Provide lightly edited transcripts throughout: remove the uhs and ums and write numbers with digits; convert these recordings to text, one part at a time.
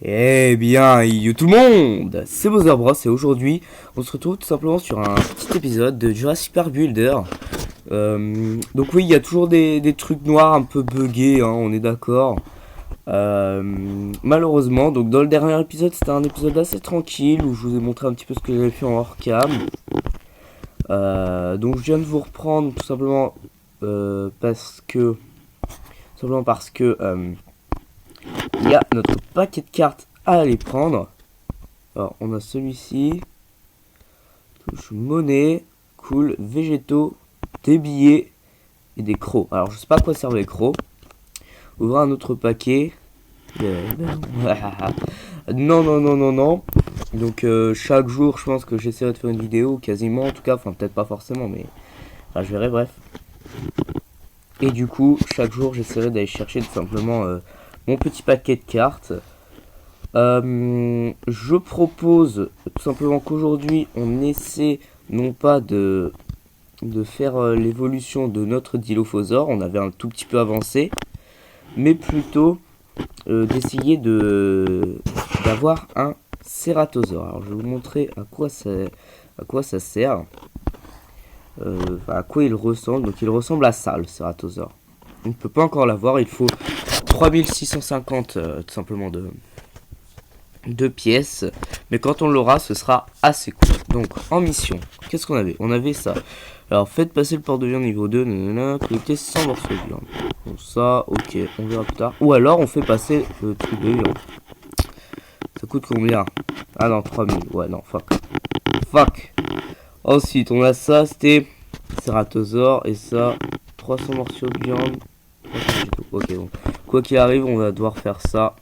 Eh bien, yo tout le monde, c'est Bowser Bros et aujourd'hui, on se retrouve tout simplement sur un petit épisode de Jurassic Park Builder. Donc oui, il y a toujours des trucs noirs un peu buggés, hein, on est d'accord. Malheureusement, donc dans le dernier épisode, c'était un épisode assez tranquille où je vous ai montré un petit peu ce que j'avais fait en hors cam. Donc je viens de vous reprendre tout simplement parce que il y a notre paquet de cartes à aller prendre. Alors, on a celui-ci. Touche monnaie. Cool. Végétaux. Des billets. Et des crocs. Alors, je sais pas à quoi servent les crocs. Ouvrir un autre paquet. Non. Donc, chaque jour, je pense que j'essaierai de faire une vidéo. Quasiment, en tout cas. Enfin, peut-être pas forcément, mais... Enfin, je verrai, bref. Et du coup, chaque jour, j'essaierai d'aller chercher tout simplement... mon petit paquet de cartes. Je propose tout simplement qu'aujourd'hui on essaie non pas de faire l'évolution de notre Dilophosaure, on avait un tout petit peu avancé, mais plutôt d'essayer d'avoir un Ceratosaure. Alors je vais vous montrer à quoi ça sert, à quoi il ressemble. Donc il ressemble à ça, le Ceratosaure. On ne peut pas encore l'avoir, il faut 3650 tout simplement de pièces, mais quand on l'aura ce sera assez cool. Donc en mission, qu'est-ce qu'on avait? On avait ça. Alors faites passer le port de viande niveau 2, collectez 100 morceaux de viande. Donc ça, ok, on verra plus tard. Ou alors on fait passer le truc de viande. Ça coûte combien? Ah non, 3000, ouais non, fuck. Ensuite on a ça, c'était Ceratosaure, et ça, 300 morceaux de viande. Ok, bon. Quoi qu'il arrive, on va devoir faire ça.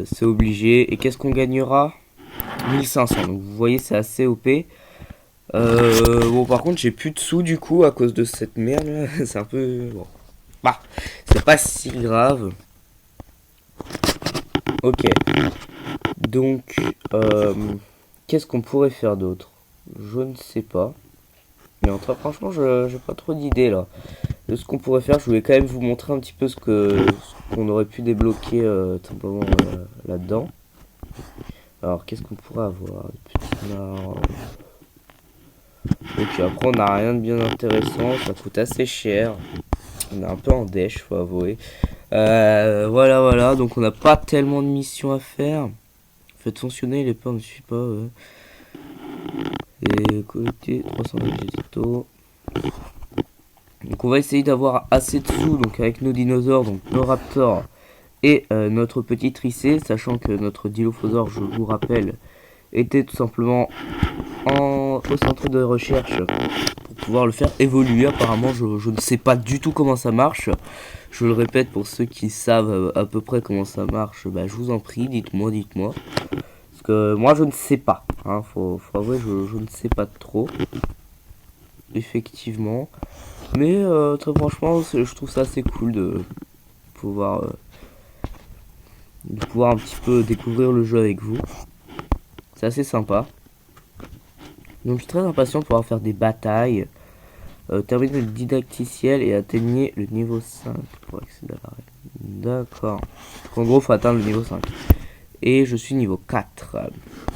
C'est obligé. Et qu'est-ce qu'on gagnera? 1500. Donc vous voyez, c'est assez OP. Bon, par contre, j'ai plus de sous du coup à cause de cette merde là. C'est un peu. Bon. Bah, c'est pas si grave. Ok. Donc, qu'est-ce qu'on pourrait faire d'autre? Je ne sais pas. Mais franchement, j'ai pas trop d'idées là. De ce qu'on pourrait faire, je voulais quand même vous montrer un petit peu ce qu'on aurait pu débloquer simplement là-dedans. Alors qu'est-ce qu'on pourrait avoir? Ok, après on n'a rien de bien intéressant, ça coûte assez cher. On est un peu en dèche, faut avouer. Voilà, donc on n'a pas tellement de missions à faire. Faites fonctionner les plans, ne suffit pas. Et collecter 300 végétaux. Donc on va essayer d'avoir assez de sous donc avec nos dinosaures, donc nos raptors et notre petit tricé, sachant que notre Dilophosaure, je vous rappelle, était tout simplement au centre de recherche pour pouvoir le faire évoluer. Apparemment je ne sais pas du tout comment ça marche. Je le répète pour ceux qui savent à peu près comment ça marche, bah, je vous en prie, dites-moi. Parce que moi je ne sais pas, hein, faut avouer, je ne sais pas trop. Effectivement. Mais très franchement, je trouve ça assez cool de pouvoir un petit peu découvrir le jeu avec vous. C'est assez sympa. Donc je suis très impatient de pouvoir faire des batailles. Terminer le didacticiel et atteignez le niveau 5 pour accéder à l'arène. D'accord. En gros, il faut atteindre le niveau 5. Et je suis niveau 4.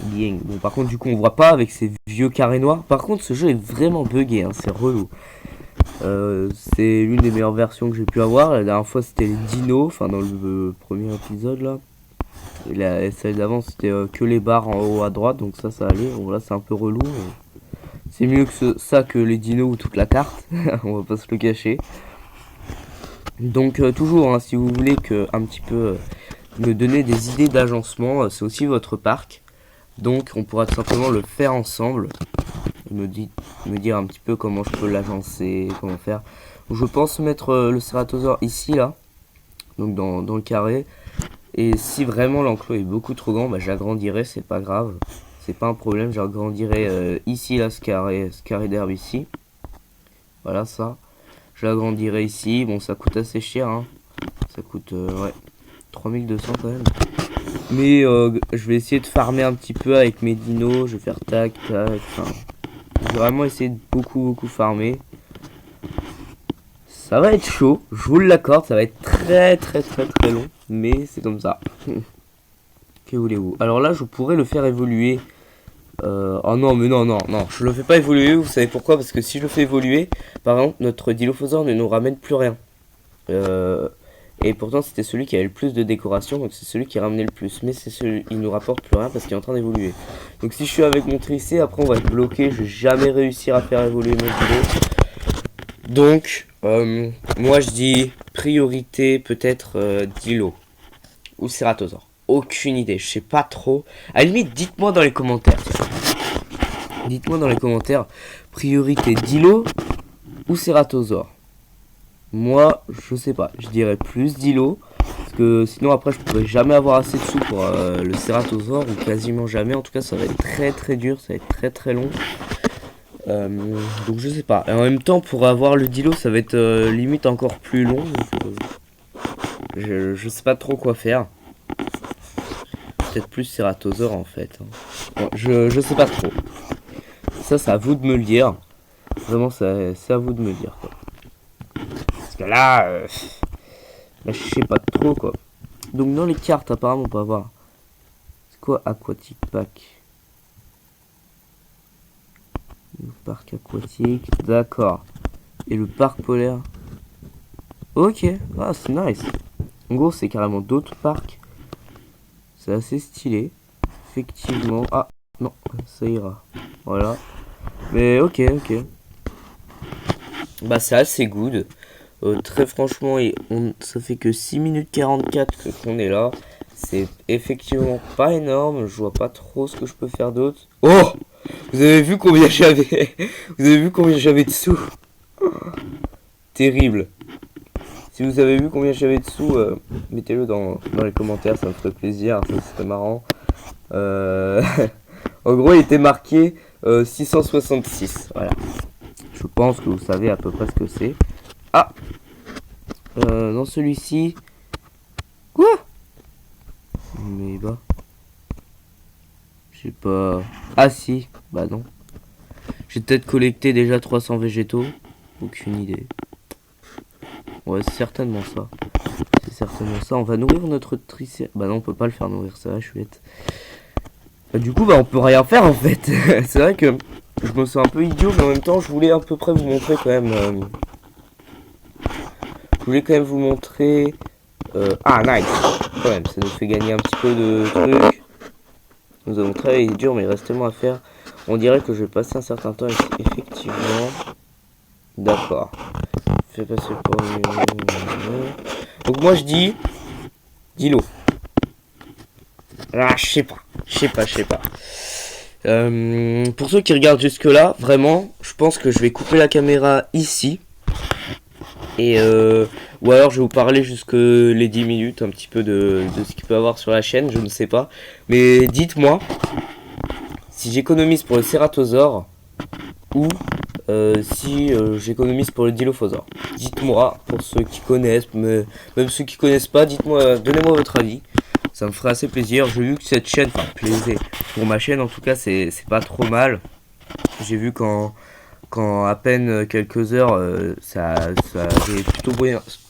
Bien. Bon, par contre, du coup, on voit pas avec ces vieux carrés noirs. Par contre, ce jeu est vraiment buggé, hein, c'est relou. C'est l'une des meilleures versions que j'ai pu avoir. La dernière fois c'était les dinos, enfin dans le premier épisode là. Et celle d'avant c'était que les barres en haut à droite, donc ça allait. Bon là c'est un peu relou. C'est mieux que ça que les dinos ou toute la carte, on va pas se le cacher. Donc toujours, hein, si vous voulez un petit peu me donner des idées d'agencement, c'est aussi votre parc. Donc on pourra tout simplement le faire ensemble. Me dire un petit peu comment je peux l'agencer, comment faire. Je pense mettre le Ceratosaure ici là, donc dans le carré. Et si vraiment l'enclos est beaucoup trop grand, bah, j'agrandirai, c'est pas grave, c'est pas un problème. J'agrandirai ici là ce carré d'herbe ici. Voilà ça. Je l'agrandirai ici. Bon, ça coûte assez cher, hein. Ça coûte ouais 3200 quand même. Mais je vais essayer de farmer un petit peu avec mes dinos. Je vais faire tac. Enfin, je vais vraiment essayer de beaucoup farmer. Ça va être chaud, je vous l'accorde, ça va être très long. mais c'est comme ça. Que voulez-vous? Alors là, je pourrais le faire évoluer. Oh non, mais non, je le fais pas évoluer. Vous savez pourquoi? Parce que si je le fais évoluer, par exemple, notre Dilophosaure ne nous ramène plus rien. Et pourtant, c'était celui qui avait le plus de décoration, donc c'est celui qui ramenait le plus. Mais c'est celui, il nous rapporte plus rien parce qu'il est en train d'évoluer. Donc si je suis avec mon Tricé, après on va être bloqué. Je vais jamais réussir à faire évoluer mon Dilo. Donc, moi je dis priorité peut-être Dilo ou Ceratosaure. Aucune idée, je sais pas trop. À la limite, dites-moi dans les commentaires. Dites-moi dans les commentaires, priorité Dilo ou Ceratosaure. Moi, je sais pas, je dirais plus Dilo. Parce que sinon après je pourrais jamais avoir assez de sous pour le Ceratosaure, ou quasiment jamais. En tout cas ça va être très dur, ça va être très long. Donc je sais pas. Et en même temps pour avoir le Dilo ça va être limite encore plus long. Donc, je sais pas trop quoi faire. Peut-être plus Ceratosaure en fait. Bon, je sais pas trop. Ça c'est à vous de me le dire. Vraiment c'est à vous de me le dire quoi. Parce que là, je sais pas trop quoi. Donc dans les cartes apparemment on peut avoir. C'est quoi Aquatic Pack? Le parc aquatique, d'accord. Et le parc polaire. Ok, ah c'est nice. En gros c'est carrément d'autres parcs. C'est assez stylé. Effectivement. Ah non, ça ira. Voilà. Mais ok. Bah c'est assez good. Très franchement, ça fait que 6 minutes 44 qu'on est là. C'est effectivement pas énorme. Je vois pas trop ce que je peux faire d'autre. Oh! Vous avez vu combien j'avais? Vous avez vu combien j'avais de sous? Terrible. Si vous avez vu combien j'avais de sous, mettez-le dans les commentaires, ça me ferait plaisir, ça serait marrant. En gros, il était marqué 666. Voilà. Je pense que vous savez à peu près ce que c'est. Ah, dans celui-ci. Quoi? Mais bah. Je sais pas. Ah si, bah non. J'ai peut-être collecté déjà 300 végétaux. Aucune idée. Ouais, c'est certainement ça. C'est certainement ça. On va nourrir notre tricé. Bah non, on peut pas le faire nourrir, ça va, chouette. Bah, du coup, bah on peut rien faire en fait. C'est vrai que je me sens un peu idiot, mais en même temps, je voulais à peu près vous montrer quand même. Je voulais quand même vous montrer. Ah, nice! Quand même, ça nous fait gagner un petit peu de trucs. Nous avons travaillé dur, mais il reste tellement à faire. On dirait que je vais passer un certain temps ici. Effectivement. D'accord. Fais passer pour. Donc, moi je dis. Dilo. Ah, je sais pas. Pour ceux qui regardent jusque là, vraiment, je pense que je vais couper la caméra ici. Et ou alors je vais vous parler jusque les 10 minutes un petit peu de ce qu'il peut y avoir sur la chaîne, je ne sais pas. Mais dites-moi si j'économise pour le Ceratosaure ou si j'économise pour le Dilophosaure. Dites-moi pour ceux qui connaissent, mais même ceux qui connaissent pas, dites-moi, donnez-moi votre avis. Ça me ferait assez plaisir. J'ai vu que cette chaîne, enfin plaisir pour ma chaîne en tout cas, c'est pas trop mal. J'ai vu quand à peine quelques heures, ça avait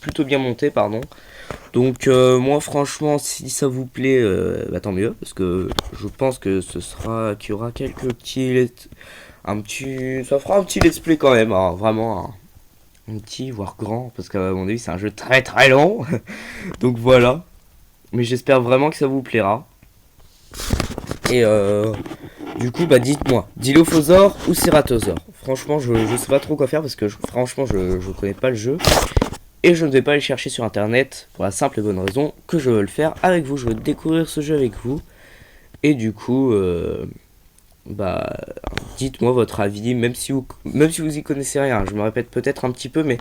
plutôt bien monté, pardon. Donc moi franchement, si ça vous plaît, bah, tant mieux, parce que je pense que qu'il y aura quelques petits, ça fera un petit let's play quand même, hein, vraiment un petit voire grand, parce qu'à mon avis c'est un jeu très long. Donc voilà, mais j'espère vraiment que ça vous plaira. Et du coup, bah dites-moi, Dilophosaure ou Ceratosaure? Franchement, je sais pas trop quoi faire parce que franchement, je connais pas le jeu. Et je ne vais pas aller chercher sur internet pour la simple et bonne raison que je veux le faire avec vous. Je veux découvrir ce jeu avec vous. Et du coup, bah dites-moi votre avis, même si vous y connaissez rien. Je me répète peut-être un petit peu, mais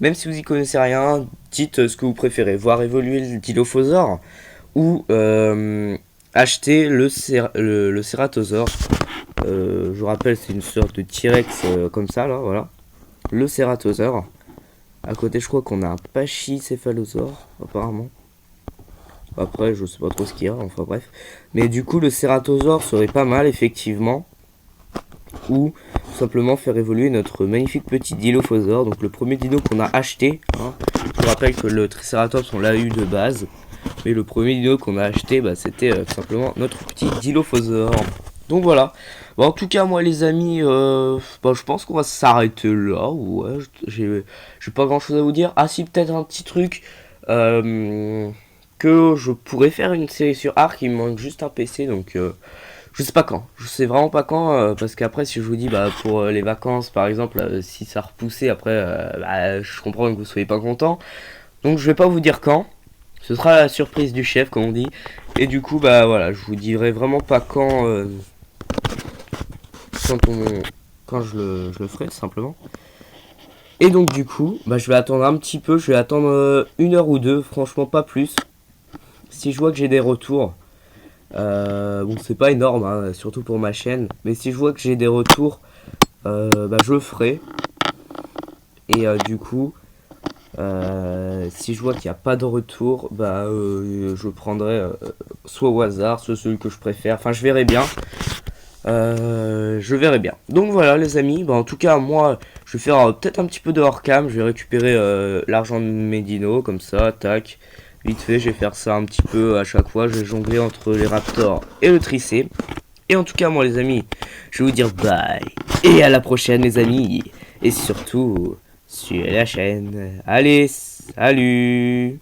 même si vous y connaissez rien, dites ce que vous préférez. Voir évoluer le Dilophosaure ou acheter le Ceratosaure. Je vous rappelle, c'est une sorte de T-Rex comme ça, là, voilà. Le Ceratosaure. À côté, je crois qu'on a un Pachycéphalosaure, apparemment. Après, je sais pas trop ce qu'il y a, enfin bref. Mais du coup, le Ceratosaure serait pas mal, effectivement. Ou tout simplement faire évoluer notre magnifique petit Dilophosaure. Donc le premier dino qu'on a acheté. Hein. Je vous rappelle que le Triceratops, on l'a eu de base. Mais le premier dino qu'on a acheté, bah, c'était tout simplement notre petit Dilophosaure. Donc voilà. Bon, en tout cas, moi les amis, bah, je pense qu'on va s'arrêter là. Ouais, j'ai pas grand chose à vous dire. Ah si, peut-être un petit truc. Que je pourrais faire une série sur Arc, il me manque juste un PC, donc je sais pas quand. Je sais vraiment pas quand, parce qu'après si je vous dis bah pour les vacances par exemple, si ça repoussait après, bah, je comprends que vous soyez pas content. Donc je vais pas vous dire quand. Ce sera la surprise du chef comme on dit. Et du coup bah voilà, je vous dirai vraiment pas quand quand je le ferai simplement. Et donc du coup, bah je vais attendre un petit peu, je vais attendre 1 heure ou deux, franchement pas plus. Si je vois que j'ai des retours, bon c'est pas énorme, hein, surtout pour ma chaîne, mais si je vois que j'ai des retours, bah je le ferai. Et du coup, si je vois qu'il n'y a pas de retour, bah je prendrai soit au hasard, soit celui que je préfère. Enfin je verrai bien. Je verrai bien. Donc voilà les amis, bah, en tout cas moi je vais faire peut-être un petit peu de hors cam, je vais récupérer l'argent de mes dinos comme ça, tac, vite fait je vais faire ça un petit peu à chaque fois, je vais jongler entre les raptors et le tricé. Et en tout cas moi les amis, je vais vous dire bye et à la prochaine les amis, et surtout sur la chaîne. Allez, salut.